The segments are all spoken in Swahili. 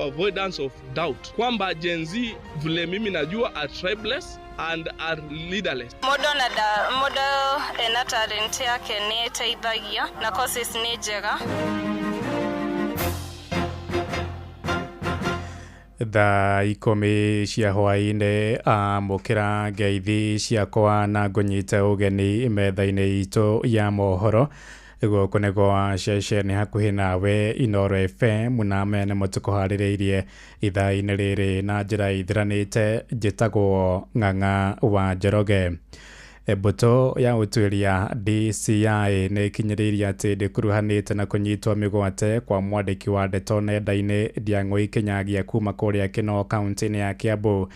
avoidance of doubt kwamba Gen Z vile mimi najua are tribeless and are leaderless. Modo ena talent yake ni teithagia na courses ni njega. Thaa 10 cia hwaĩ-inĩ amũkĩra ngeithi ciakwa na ngũnyite ũgeni metha-inĩ itũ ya mohoro gũkũ nĩgwo ceceni hakuhĩ nawe Inooro FM na mene mũtũkũharĩrĩirie ithaa-inĩ rĩrĩ na njĩra ithiranĩte. Njĩtagwo Ng'ang'a wa Njoroge. Mbũtũ ya ũtuĩria DCI nĩ ikinyĩrĩirie atĩ ndĩkuruhanĩte na kũnyitwo mĩgwate kwa mwandĩki wa ndeto nenda-inĩ Ndĩang'ui Kĩnyagia kuma kũrĩa Kinoo kaunti-inĩ ya Kiambu.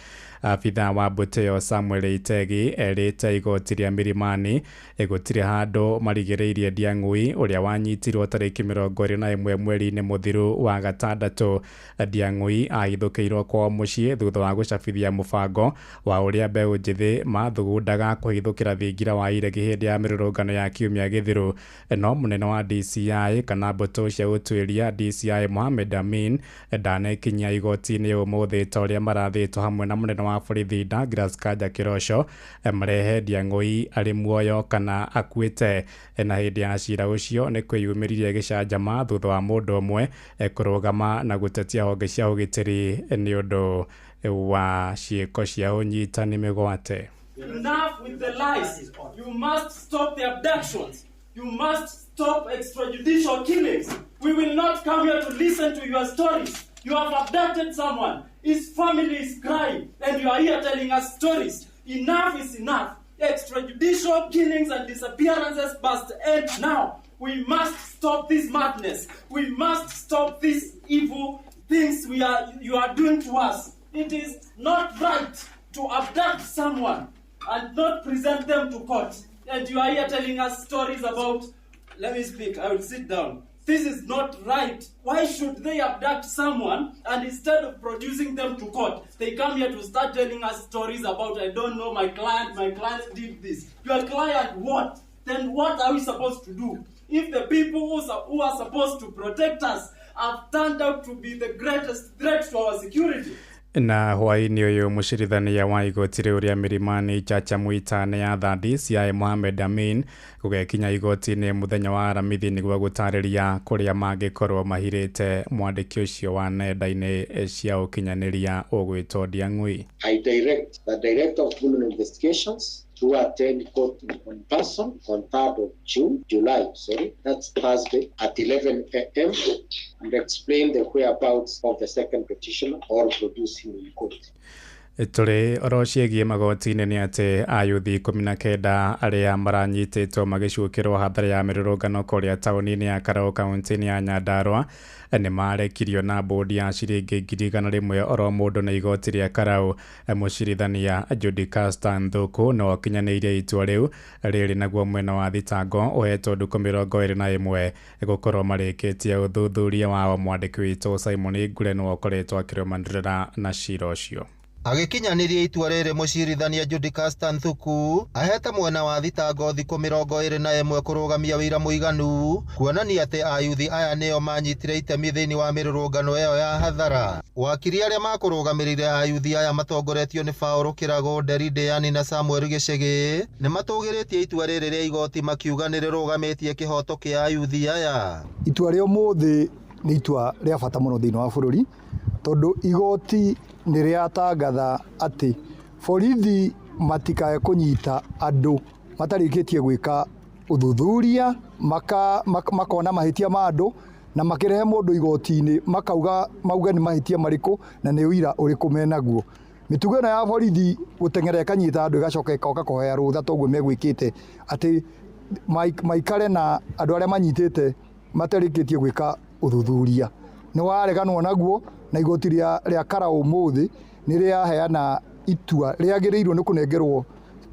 Abitha wa mbũtũ ĩyo Samuel Itegi erĩte igoti rĩa Milimani gũtirĩ handũ marigĩrĩirie Ndĩang'ui ũrĩa wanyitirwo tarĩki 21 mweri-inĩ mũthiru wa gatandatũ. Ndĩang'ui ahithũkĩirwo kwa mũciĩ thutha wa gũcabithia mũbango wa ũrĩa mbeũ njĩthĩ mathugundaga kũhithũkĩra thingira wa iregi hĩndĩ ya mĩrũrũngano ya kiumia gĩthiru. No mũnene wa DCI kana mbũtũ cia ũtuĩria DCI Mohamed Amin ndanekinyia igoti-inĩ ũmũthĩ ta ũrĩa marathĩtwo hamwe na mũnene wa borithi Douglas Kanja Kĩroco marehe Ndĩang'ui arĩ muoyo kana akuĩte. Na hĩndĩ ya cira ũcio nĩ kwĩyumĩririe gĩcanjama thutha wa mũndũ ũmwe kũrũgama na gũtetia honge cia ũgitĩri nĩ ũndũ wa ciĩko cia ũnyitani mĩgwate. Enough with the lies. You must stop the abductions. You must stop extrajudicial killings. We will not come here to listen to your stories. You have abducted someone. His family is crying, and you are here telling us stories. Enough is enough. Extrajudicial killings and disappearances must end now. We must stop this madness. We must stop these evil things you are doing to us. It is not right to abduct someone and not present them to court. And you are here telling us stories about... Let me speak. I will sit down. This is not right. Why should they abduct someone and instead of producing them to court, they come here to start telling us stories about, I don't know, my client did this. Your client what? Then what are we supposed to do? If the people who are supposed to protect us have turned out to be the greatest threat to our security. Na hwaĩ-inĩ ũyũ mũcirithania wa igoti rĩu rĩa Milimani Chacha Mwita nĩ atha DCI Mohamed Amin gũgekinya igoti-inĩ mũthenya wa Aramithi nĩguo gũtarĩria kũrĩa mangĩkorwo mahirĩte mwandĩki ũcio wa nenda-inĩ cia ũkinyanĩria ũgwĩtwo Ndĩang'ui. I direct the Director of Criminal Investigations to attend court in person on 3rd of July, that's Thursday at 11 a.m. and explain the whereabouts of the second petitioner or produce him in court. Tũrĩ oro ciĩgiĩ magoti-inĩ nĩ atĩ ayuthi 19 arĩa maranyitĩtwo magĩcukĩrwo hathara ya mĩrũrũngano kũrĩa taũni-inĩ ya Karau kaunti-inĩ ya Nyandarua nĩ marekirio na bodi ya ciringi 100,000 oro mũndũ na igoti rĩa Karau. Mũcirithania Judicaster Nthuku no akinyanĩirie itua rĩu rĩrĩ naguo mwena wa thitango ũhetwo ndukũ 21 gũkorwo marĩkĩtie ũthuthuria wao. Mwandĩki witũ Simon Ngure no akoretwo akĩrũmanĩrĩra na cira ũcio. Agĩkinyanĩria itua rĩrĩ mũcirithania Judicaster Nthuku ahete mwena wa thitango thikũ 21 kũrũgamia wĩra mũiganu kuonania atĩ ayuthi aya nĩo manyitire itemi thĩinĩ wa mĩrũrũngano ĩyo ya hathara. Wakiri arĩa makũrũgamĩrĩire ayuthi aya matongoretio nĩ Paul Kĩrago, Nderi Ndĩani na Samuel Gĩchĩgĩ nĩ matũgĩrĩtie itua rĩrĩ rĩa igoti makiuga nĩ rĩrũgamĩtie kĩhoto kĩa ayuthi aya. Itua rĩa ũmũthĩ nĩ itua rĩa bata mũno thĩinĩ wa bũrũri tondũ igoti nĩ rĩatangatha atĩ borithi matikae kũnyita andũ matarĩkĩtie gwĩka ũthuthuria makona mahĩtia ma andũ na makĩrehe mũndũ igoti-inĩ mauga nĩ mahĩtia marĩkũ na nĩ ũira ũrĩkũ menaguo. Mĩtugo ĩno ya borithi gũteng'era ĩkanyita andũ ĩgacoka ĩkoka kũhoya rũtha toguo megwĩkĩte atĩ maikare na andũ arĩa manyitĩte matarĩkĩtie gwĩka ũthuthuria. Nĩ wareganwo naguo na igoti rĩa Karau ũmũthĩ nĩ rĩaheana itua rĩagĩrĩirwo nĩ kũnengerwo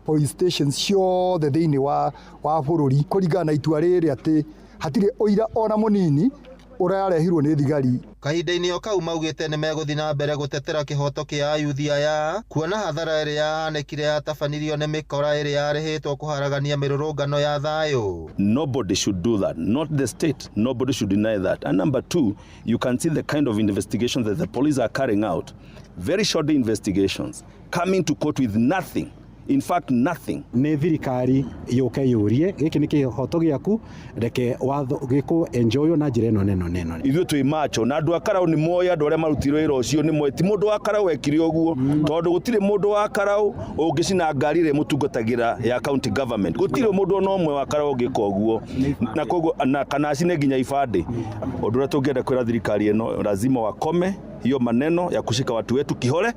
police stations ciothe thĩinĩ wa bũrũri kũringana na itua rĩrĩ atĩ hatirĩ ũira ona mũnini urarehirwo ni thigari. Kahinda-inĩ o kau maugĩte nĩ megũthiĩ na mbere gũtetera kĩhoto kĩa ayuthi aya kuona hathara ĩrĩa yahanĩkire yatabanirio nĩ mĩkora ĩrĩa yarĩhĩtwo kũharagania mĩrũrũngano ya thayũ. Nobody should do that, not the state. Nobody should deny that. And number two, you can see the kind of investigations that the police are carrying out. Very short investigations, coming to court with nothing. In fact, nothing. Nĩ thirikari yũke yũrie gĩkĩ nĩ kĩhoto gĩaku reke watho gĩkũ enjoy na njĩra ĩno neno. Ithuĩ twĩ macho na andũ a Karaũ nĩ moĩ andũ arĩa marutirwo wĩra ũcio nĩ moĩ ti mũndũ wa Karaũ ekire ũguo tondũ gũtirĩ mũndũ wa Karaũ ũngĩcina ngari ĩrĩa mũtungatagĩra ya county government. Gũtirĩ mũndũ ona ũmwe wa Karaũ ũngĩka ũguo na koguo kana acine nginya ibande. Ũndũ ũrĩa tũngĩenda kwĩra thirikari ĩno lazima wakome hiyo maneno ya kushika watu wetu kihole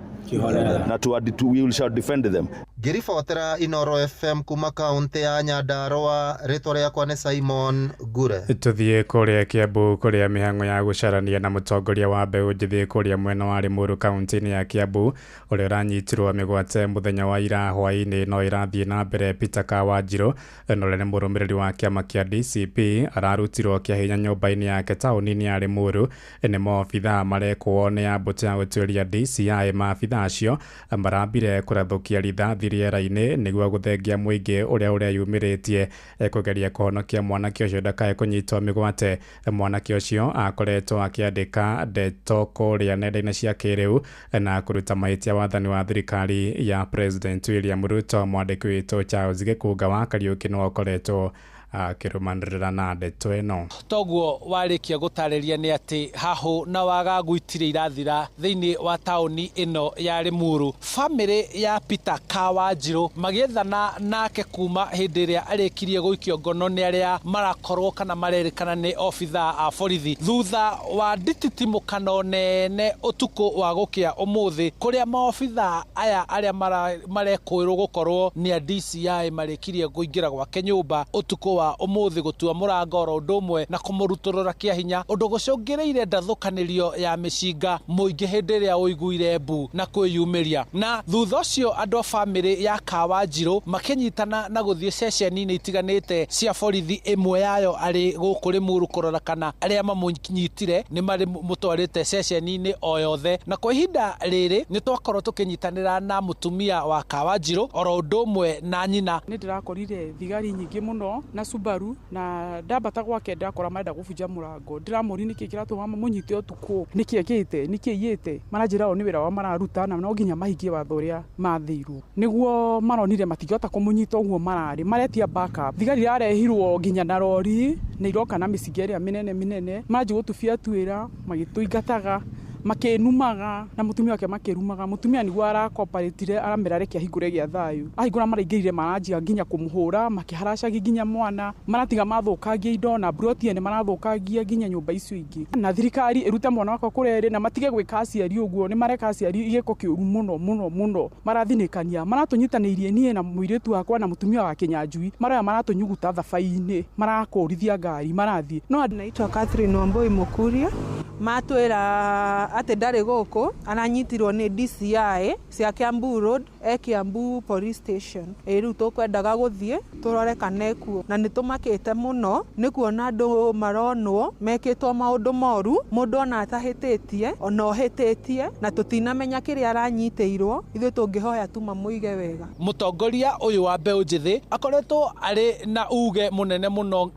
na we shall defend them. Ngĩribotera Inooro FM kuma kaunti ya Nyandarua, rĩtwa rĩakwa nĩ Simon Gure. Tũthiĩ kũrĩa Kiambu kũrĩa mĩhang'o ya gũcarania na mũtongoria wa mbeũ njĩthĩ kũrĩa mwena wa Limuru kaunti-inĩ ya Kiambu ũrĩa ũranyitirwo mĩgwate mũthenya wa ira hwaĩ-inĩ no irathiĩ na mbere. Peter Kawanjirũ na ũrĩa nĩ mũrũmĩrĩri wa kĩama kĩa DCP ararutirwo kĩahinya nyũmba-inĩ yake taũni-inĩ ya Limuru. Nĩ maobithaa marekwo nĩ mbũtũ ya gũtuĩria DCI. Maabithaa acio marambire kũrathũkia rithathi rĩera-inĩ nĩguo gũthengia mũingĩ ũrĩa ũreyumĩrĩtie kũgeria kũhonokia mwanake ũcio ndakae kũnyitwo mĩgwate. Mwanake ũcio akoretwo akĩandĩka ndeto kũrĩa nenda-inĩ cia kĩrĩu na kũruta mahĩtia wathani wa thirikari ya President William Ruto. Mwandĩki witũ Charles Gĩkũnga wa Kariũki no akoretwo akĩrũmanĩrĩra na ndeto ĩno. Toguo warĩkia gũtarĩria nĩ atĩ hahũ na wagagu itirĩ irathira thĩinĩ wa taũni ĩno ya Limuru. Famĩlĩ ya Peter Kawanjirũ magĩethana nake kuma hĩndĩ ĩrĩa arĩkirie gũikio ngono nĩ arĩa marakorwo kana marerĩkana nĩ obithaa a borithi thutha wa ndititimũkano nene ũtukũ wa gũkĩa ũmũthĩ kũrĩa maobithaa aya arĩa marekũĩrwo gũkorwo nĩ a DCI marĩkirie kũingĩra gwake nyũmba ũtukũ wa ũmũthĩ gũtua mũrango oro ũndũ ũmwe na kũmũrutũrũra kĩa hinya ũndũ gũcũngĩrĩire ndathũkanĩrio ya mĩcinga mũingĩ hĩndĩ ĩrĩa ũiguire mbu na kwĩyumĩria. Na thutha ũcio andũ a famĩlĩ ya Kawanjirũ makĩnyitana na gũthiĩ ceceni-inĩ itiganĩte cia borithi, ĩmwe yayo arĩ gũkũ Limuru kũrora kana arĩa mamũnyitire nĩ marĩ mũtwarĩte ceceni-inĩ o yothe. Na kwa ihinda rĩrĩ nĩ twakorwo tũkĩnyitanĩra na mũtumia wa Kawanjirũ oro ũndũ ũmwe na nyina. Nĩ ndĩrakorire thigari nyingĩ mũno na Subaru na ndambata gwake ndakora marenda gũbunja mũrango. Ndiramũri nĩkĩ kĩratũma mũnyite ũtukũ, nĩkĩ ekĩte, nĩkĩ iyĩte. Maranjĩra o nĩ wĩra wa mararuta na no nginya mahingie watho ũrĩa mathĩirwo. Nĩguo maronire matingĩhota kũmũnyita ũguo mararĩ maretia backup. Thigari yarehirwo nginya na rori nĩ iroka na mĩcinga ĩrĩa mĩnene manjĩ gũtubia twĩra magĩtũingataga makĩnumaga na mutumia wake makĩrumaga. Mutumia nĩguo arakoparetire aramera reke ahingũre gĩa thayũ. Ahingũra maraingĩrire maranjia nginya kũmũhũra makĩharacagia nginya mwana maratiga mathũkangia indo na broti ene marathũkangia nginya nyũmba icio ingĩ. Na thirikari ĩrute mwana wakwa kũrere na matige gwĩka aciari ũguo, nĩ mareka aciari igĩko kĩũru mũno marathinĩkania maratũnyitanĩirie niĩ na mũirĩtu wakwa na mutumia wa Kĩnyanjui maroya maratũnyuguta thabai-inĩ marakũrithia ngari marathiĩ. No naitwa Catherine Wambui Mũkuria matwĩra atĩ ndarĩ gũkũ ananyitirwo nĩ DCI cia Kiambu Road Kiambu Police Station. Rĩu tũkwendaga gũthiĩ tũrore kana ekuo na nĩ tũmakĩte mũno nĩ kuona andũ maronwo mekĩtwo maũndũ moru, mũndũ ona atahĩtĩtie ona ohĩtĩtie na tũtinamenya kĩrĩa aranyitĩirwo, ithuĩ tũngĩhoya tu mamũige wega. Mũtongoria ũyũ wa mbeũ njĩthĩ akoretwo arĩ na uge mũnene mũno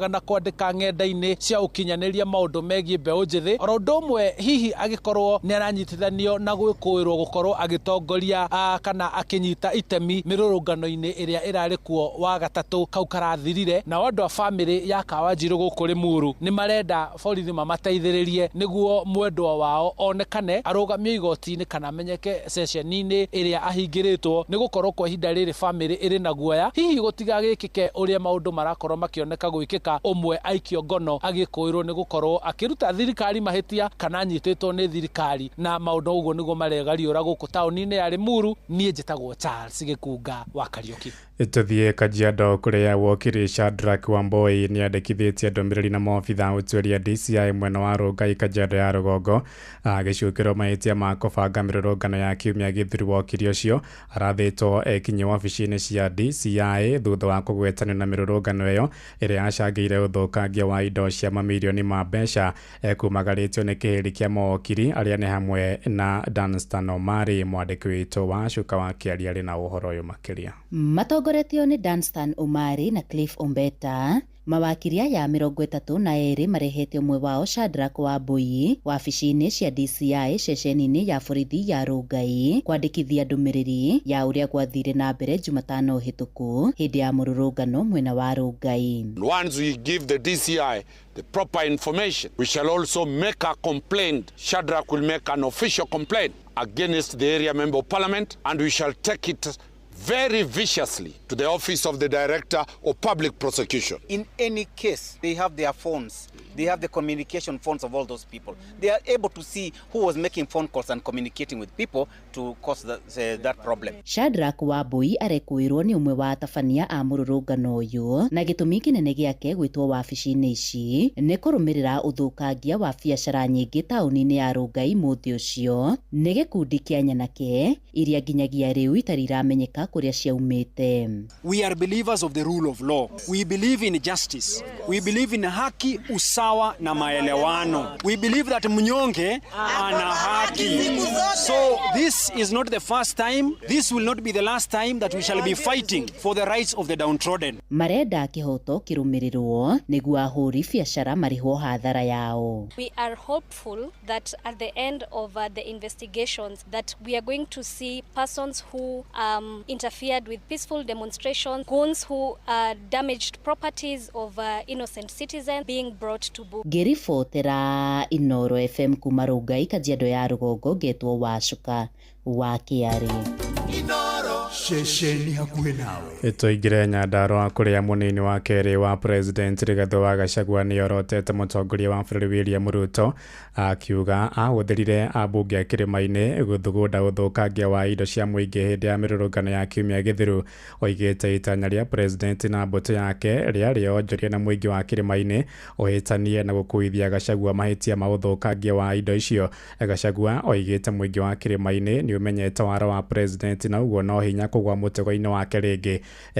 na kwandĩka ng'enda-inĩ cia ũkinyanĩria maũndũ megiĩ mbeũ njĩthĩ oro ũndũ ũmwe hihi agĩkorwo nĩ aranyitithanio na gwĩkũĩrwo gũkorwo agĩtongoria kana akĩnyita itemi mĩrũrũngano-inĩ ĩrĩa ĩrarĩ kuo wa gatatũ kau karathirire. Na andũ a famĩlĩ ya Kawanjirũ gũkũ Limuru nĩ marenda borithi mamateithĩrĩrie nĩguo mwendwa wao onekane arũgamio igoti-inĩ kana amenyeke ceceni-inĩ ĩrĩa ahingĩrĩtwo, nĩ gũkorwo kwa ihinda rĩrĩ famĩlĩ ĩrĩ na guoya hihi gũtiga gĩkĩke ũrĩa maũndũ marakorwo makĩoneka gwĩkĩka ũmwe aikio ngono agĩkũĩrwo nĩ gũkorwo akĩruta thirikari mahĩtia kana anyitĩtwo nĩ thirikari na maũndũ ũguo nĩguo maregariũra gũkũ taũni-inĩ ya Limuru. Niĩ njĩtagwo Charles Gĩkunga wa Kariũki. Tuthiĩ Kajiado kũrĩa wokiri Shadrack Wamboi nĩandĩkithĩtie ndũmĩrĩri na maobitha ũtuĩria DCI mwena wa Rongai Kajiado ya rũgongo agĩcukĩrwo mahĩtia ma kũbanga mĩrũrũngano ya kiumia gĩthiru. Wokiri ũcio arathĩtwo ekinye wabici-inĩ cia DCI thutha wa kũgwetanio na mĩrũrũngano ĩyo ĩrĩa yacangĩire ũthũkangia wa indo cia mamirioni ma mbeca. Kumagarĩtio nĩ kĩhĩri kĩa mawokiri arĩa nĩ hamwe na Danstan Omari, mwandĩki witũ wa Cuka wa Kĩaria arĩ na ũhoro ũyũ makĩria. Matongoretio nĩ Danstan Omari na Cliff Ombeta. Mawakiri aya 32 marehete ũmwe wao Shadrack Wambui wabici-inĩ cia DCI ceceni-inĩ ya borithi ya Rongai kwandĩkithia ndũmĩrĩri ya ũrĩa gwathire na mbere Jumatano hĩtũku hĩndĩ ya mũrũrũngano mwena wa Rongai. Once we give the DCI the proper information, we shall also make a complaint. Shadrack will make an official complaint against the area member of parliament, and we shall take it very viciously to the office of the Director of Public Prosecution. In any case, they have their phones. They have the communication phones of all those people. They are able to see who was making phone calls and communicating with people to cause that problem. Shadrack Wambui arekuirwo nĩ ũmwe wa atabania a mũrũrũngano ũyũ na gĩtũmi kĩnene gĩake gwĩtwo wabici-inĩ ici nĩ kũrũmĩrĩra ũthũkangia wa biacara nyingĩ taũni-inĩ ya Rongai mũthĩ ũcio nĩ gĩkundi kĩa nyanake iria nginyagia rĩu itarĩ iramenyeka kũrĩa ciaumĩte. We are believers of the rule of law. We believe in justice. We believe in haki, usawa na maelewano. We believe that mnyonge ana haki. So this is not the first time. This will not be the last time that we shall be fighting for the rights of the downtrodden. Marenda kĩhoto kĩrũmĩrĩrwo nĩguo ahũri biacara marĩhwo hathara yao. We are hopeful that at the end of the investigations that we are going to see persons who interfered with peaceful demonstrations, goons who damaged properties of innocent citizens being brought to book. Ngĩribotera Inooro FM kuma Rongai Kajiado ya rũgongo ngetwo wa Cuka wa Kĩaria. Shesheni hakuhĩ nawe. Tũingĩre Nyandarua kũrĩa mũnini wa kerĩ wa President Rigathĩ wa Gachagua nĩorotete mũtongoria wa bũrũri William Ruto akiuga ahũthĩrire ambunge a kĩrĩma-inĩ gũthugunda ũthũkangia wa indo cia mũingĩ hĩndĩ ya mĩrũrũngano ya kiumia gĩthiru. Oigĩte itanya rĩa President na mbũtũ yake rĩarĩ onjoria na mũingĩ wa kĩrĩma-inĩ ũhĩtanie na gũkuithia Gachagua mahĩtia ma ũthũkangia wa indo icio. Gachagua oigĩte mũingĩ wa kĩrĩma-inĩ nĩ ũmenyete waro wa President na ũguo no hinya kũgwa mũtego-inĩ wake rĩngĩ.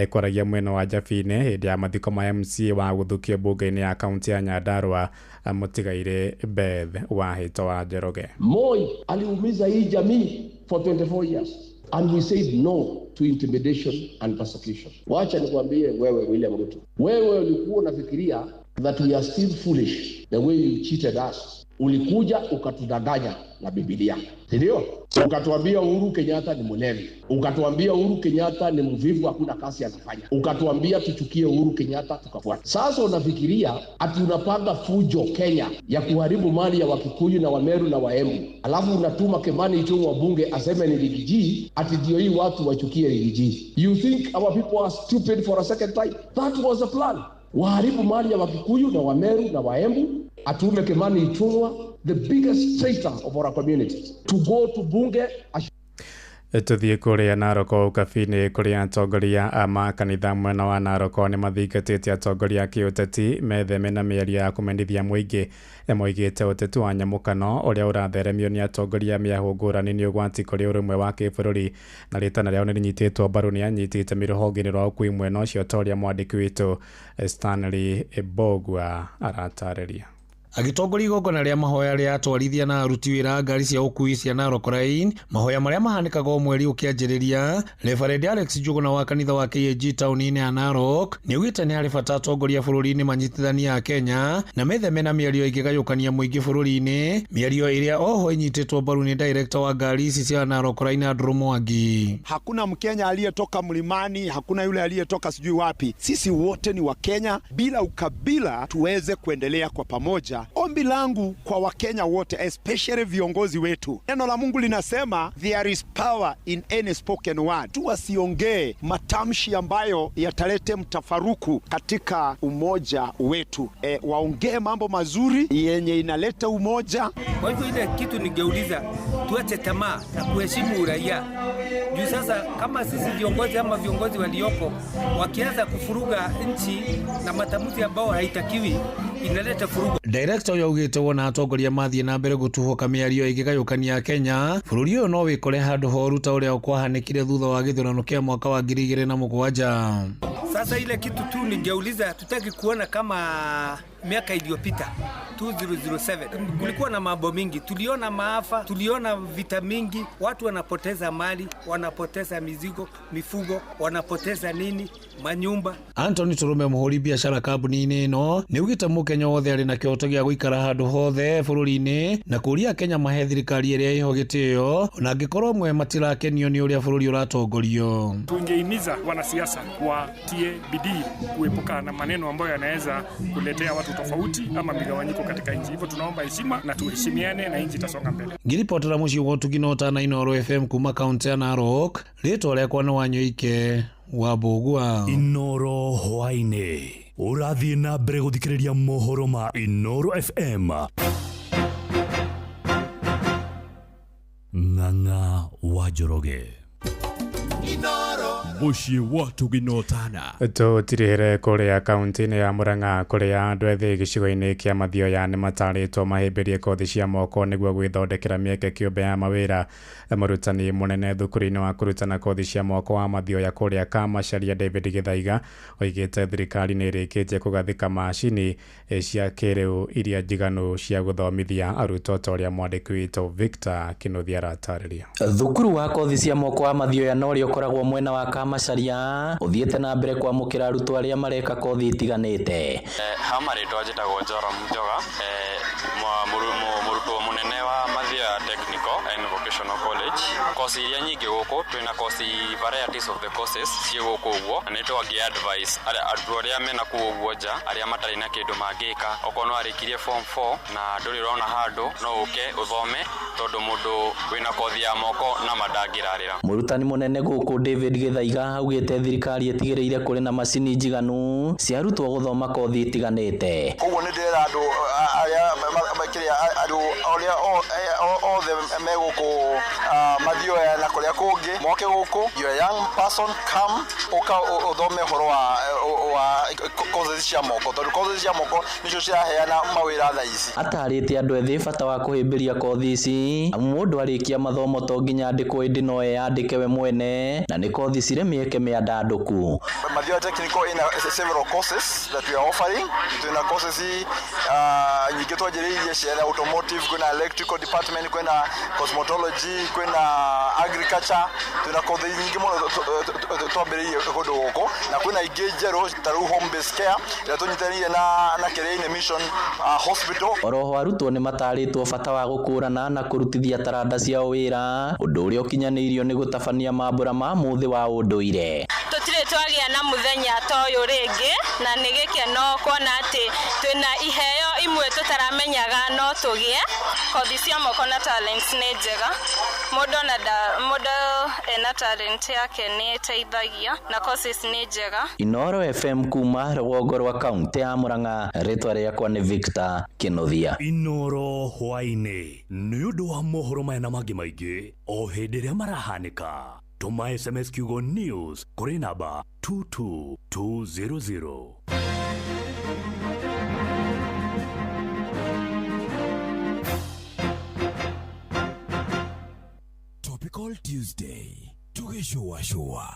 Kwaragia mwena wa Njabine hĩndĩ ya mathiko ma MCA wa gũthukio mbunge-inĩ ya kaunti ya Nyandarua mũtigaire Beth Wahĩto wa Njoroge. Moi aliumiza hii jamii for 24 years and we said no to intimidation and persecution. Wacha nikwambie wewe William Ruto, wewe ulikuwa unafikiria that we are still foolish the way you cheated us. Ulikuja ukatudanganya na Biblia, ndio? Ukatuambia Uhuru Kenyatta ni mlevi, ukatuambia Uhuru Kenyatta ni mvivu, hakuna kazi anafanya, ukatuambia tuchukie Uhuru Kenyatta tukafuata. Sasa unafikiria ati unapanga fujo Kenya ya kuharibu mali ya Wakikuyu na Wameru na Waembu, alafu unatuma Kimani Ichung'wah bunge aseme ni Rigiji ati ndio hii watu wachukie Rigiji. You think our people are stupid for a second time? That was the plan. Waharibu mali ya Wakikuyu na Wameru na Waembu, atume Kimani Ichung'wah, the biggest traitor of our community, to go to bunge. Tuthiĩ kũrĩa Narok ũkabi-inĩ kũrĩa atongoria a makanitha mwena wa Narok nĩ mathingatĩte atongoria a kĩũteti metheme na mĩario ya kũmenithia mũingĩ. Moigĩte ũteti wa nyamũkano ũrĩa ũratheremio nĩ atongoria mĩahũ ngũrani nĩ ũgwati kũrĩ ũrũmwe wa kĩbũrũri, na rĩtana rĩao nĩ rĩnyitĩtwo mbaru nĩ anyitĩte mĩrũhonge-inĩ rwa ũkui mwena ũcio ta ũrĩa mwandĩki witũ Stanley Bogwa aratarĩria. Agitongoria igongona rĩa mahoya rĩa atwarithia na aruti wĩra ngari cia ũkui cia Narok Line, mahoya marĩa mahanĩkaga o mweri ũkĩanjĩrĩria, Reverend Alex Njuguna wa kanitha wa KAG taũni-inĩ ya Narok nĩ augĩte nĩ harĩ bata atongoria bũrũri-inĩ manyitithania a Kenya na metheme na mĩario ĩngĩgayũkania mũingĩ bũrũri-inĩ, mĩario ĩrĩa oho ĩnyitĩtwo mbaru nĩ director wa ngari ici cia Narok Line Andrew Mwangi. Hakuna Mkenya aliyetoka mlimani, hakuna yule aliyetoka sijui wapi. Sisi wote ni wa Kenya, bila ukabila tuweze kuendelea kwa pamoja moja. Ombi langu kwa Wakenya wote, especially viongozi wetu, neno la Mungu linasema there is power in any spoken word. Tu wasiongee matamshi ambayo yatalete mtafaruku katika umoja wetu. Waongee mambo mazuri yenye inaleta umoja. Kwa hivyo ile kitu ningeuliza, tuache tamaa na kuheshimu uraia. Juu sasa kama sisi viongozi ama viongozi walioko wakianza kufuruga nchi na matamuzi ambao haitakiwi, inaleta furugo. Director yaugite wona atongoria mathie na mbere gutuhoka miario igigayukania Kenya, bururi uyu no wikore handu horu ta uria kwahanikire thutha wa githurano kia mwaka wa 2007. Sasa ile kitu tu ningeuliza, tutaki kuona kama miaka iliyopita 2007 kulikuwa na mambo mingi, tuliona maafa, tuliona vita mingi, watu wanapoteza mali, wanapoteza mifugo, wanapoteza manyumba. Anthony Turume, muhuri biashara kambuni-ini ino, niugite mukenya wothe ari na kioto gia guikara handu hothe bururi-ini na kuria Kenya mahe thirikari iria iho gitio na angikorwo mwe matirakenio ni uria bururi uratongorio. Tungeimiza wanasiasa watie bidii kuepuka na maneno ambayo yanaweza kuletea watu tofauti ama migawanyiko katika nchi. Hivyo tunaomba heshima na tuheshimiane na nchi itasonga mbele. Ngiripotera muci wotuginota na Inoro FM kuma kaunti ya Narok, ritwa riakwa ni Wanyoike wa Bugua. Inoro hwaine urathie na mbere guthikiriria mohoro ma Inoro FM. Ng'ang'a wa Njoroge muciĩ wa tuginotana tutirihere kuria kaunti-ini ya Murang'a kuria andu ethĩ gĩcigo-inĩ kĩa Mathioya nĩ matarĩtwo mahĩmbĩrie kothi cia moko nĩguo gwĩthondekera mĩeke kĩũmbe ya mawĩra. Mũrutani mũnene thukuru-inĩ wa kũrutana kothi cia moko wa Mathioya kuria Kamacharia David Gĩthaiga oigĩte thirikari nĩ ĩrĩkĩtie kũgathĩka macini cia kĩrĩu iria njiganu cia gũthomithia arutwo ta ũrĩa mwandĩki witũ Victor Kĩnuthia aratarĩria. Thukuru wa kothi cia moko wa Mathioya no ũrĩa ũkoragwo mwena wa Kamacharia uthiĩte na mbere kwamũkĩra arutwo arĩa mareka kothi itiganĩte. Hamarĩtwo njĩtagwo Njora Mujoga, mũrutwo mũnene wa Mathioya Technical and Vocational College. Kosi iria nyingĩ gũkũ twĩna kosi varieties of the courses ciĩ gũkũ ũguo, na nĩtwangĩ advice arutwo arĩa mena kũu ũguo nja arĩa matarĩ na kĩndũ mangĩka. Okorwo no arĩkirie form 4 na ndũrĩ ũrona handũ no ũke ũthome, tondũ mũndũ wĩna kothi ya moko na mandangĩrarĩra. Mũrutani mũnene gũkũ David Gĩthaiga augĩte thirikari ĩtigĩrĩire kũrĩ na macini njiganu cia arutwo gũthoma kothi itiganĩte. Koguo nĩ ndĩrera andũ arĩa makĩria andũ arĩa othe megũkũ Mathioya na kũrĩa kũngĩ moke gũkũ, your young person come uthome ũhoro wa kothi cia moko, tondũ kothi cia moko nĩcio ciraheana mawĩra thaa ici. Atarĩte andũ ethĩ bata wa kũhĩmbĩria kothi ici, mũndũ arĩkia mathomo to nginya andĩkwo ĩndĩ no eyandĩke we mwene, na nĩ kothi cirĩ mĩeke mĩandandũku. Mathioya Technical in several courses that we are offering. Tuna courses nyingĩ twanjĩrĩirie cia automotive, kwĩna electrical department, kwĩna cosmetology, kwĩna agriculture. Tuna kothi nyingĩ mũno twambĩrĩirie kũndũ gũkũ, na kwĩna ingĩ njerũ ta rĩu home based care ĩrĩa tũnyitanĩire na Kĩrĩainĩ Mission Hospital. Oroho arutwo nĩ matarĩtwo bata wa gũkũrana na kũrutithia taranda ciao wĩra, ũndũ ũrĩa ũkinyanĩirio nĩ gũtabania mambũra ma mũthĩ wa ũndũire. Tũtirĩ twagĩa na mũthenya ta ũyũ rĩngĩ, na nĩ gĩkeno kuona atĩ twĩna iheo imwe tũtaramenyaga no tũgĩe. Kothi cia moko na talents nĩ njega, mũndũ ena talent yake nĩ ĩteithagia na courses nĩ njega. Inoro FM kuma rũgongo rwa kaunti ya Murang'a, rĩtwa rĩakwa nĩ Victor Kĩnuthia. Inoro hwainĩ nĩ ũndũ wa mohoro maya na mangĩ maingĩ o hĩndĩ ĩrĩa marahanĩka. Tuma SMS kiugo news kũrĩ namba 22200. Topical Tuesday. Tugeshua. Shua.